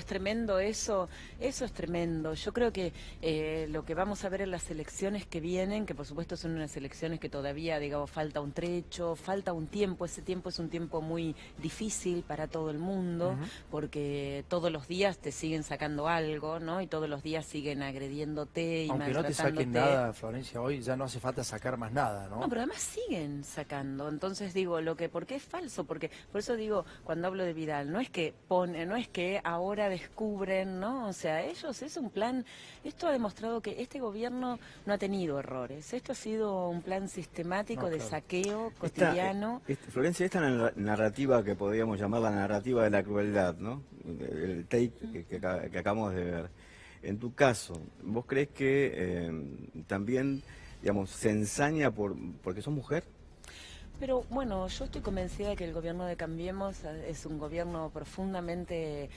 eso es tremendo. Yo creo que lo que vamos a ver en las elecciones que vienen, que por supuesto son unas elecciones que todavía, falta un trecho, falta un tiempo, ese tiempo es un tiempo muy difícil para todo el mundo, porque todos los días te siguen sacando algo, ¿no? Y todos los días siguen agrediéndote y aunque no te saquen nada, Florencia, hoy ya no hace falta sacar más nada, ¿no? No, pero además siguen sacando. Entonces digo, ¿por qué es falso? Porque por eso digo, cuando hablo de Vidal, no es que ahora descubren, ¿no? O sea, ellos es un plan, esto ha demostrado que este gobierno no ha tenido errores, esto ha sido un plan sistemático de saqueo cotidiano. Florencia, esta narrativa que podríamos llamar la narrativa de la crueldad, ¿no? El take que acabamos de ver. En tu caso, ¿vos crees que también, se ensaña porque sos mujer? Pero bueno, yo estoy convencida de que el gobierno de Cambiemos es un gobierno profundamente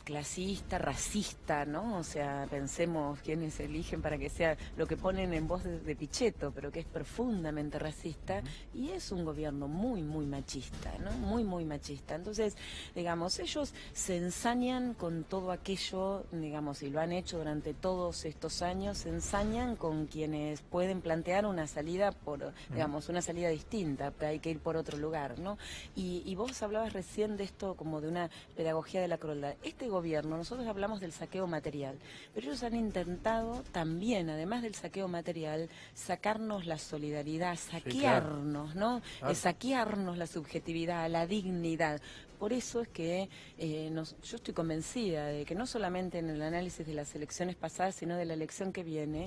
clasista, racista, ¿no? O sea, pensemos quiénes eligen para que sea lo que ponen en voz de Pichetto, pero que es profundamente racista, y es un gobierno muy, muy machista, ¿no? Muy, muy machista. Entonces, digamos, ellos se ensañan con todo aquello, digamos, y lo han hecho durante todos estos años, se ensañan con quienes pueden plantear una salida digamos, una salida distinta, que hay que ir por otro lugar, ¿no? Y vos hablabas recién de esto como de una pedagogía de la crueldad. Este gobierno, nosotros hablamos del saqueo material, pero ellos han intentado también, además del saqueo material, sacarnos la solidaridad, saquearnos, ¿no? Claro. Saquearnos la subjetividad, la dignidad. Por eso es que yo estoy convencida de que no solamente en el análisis de las elecciones pasadas, sino de la elección que viene,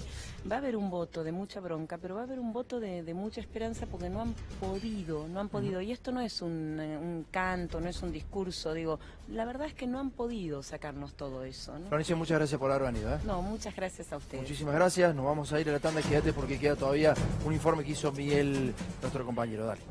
va a haber un voto de mucha bronca, pero va a haber un voto de mucha esperanza, porque no han podido. Y esto no es un canto, no es un discurso, digo, la verdad es que no han podido sacarnos todo eso, ¿no? Florencia, muchas gracias por haber venido. No, muchas gracias a ustedes. Muchísimas gracias, nos vamos a ir a la tanda, quédate porque queda todavía un informe que hizo Miguel, nuestro compañero, dale.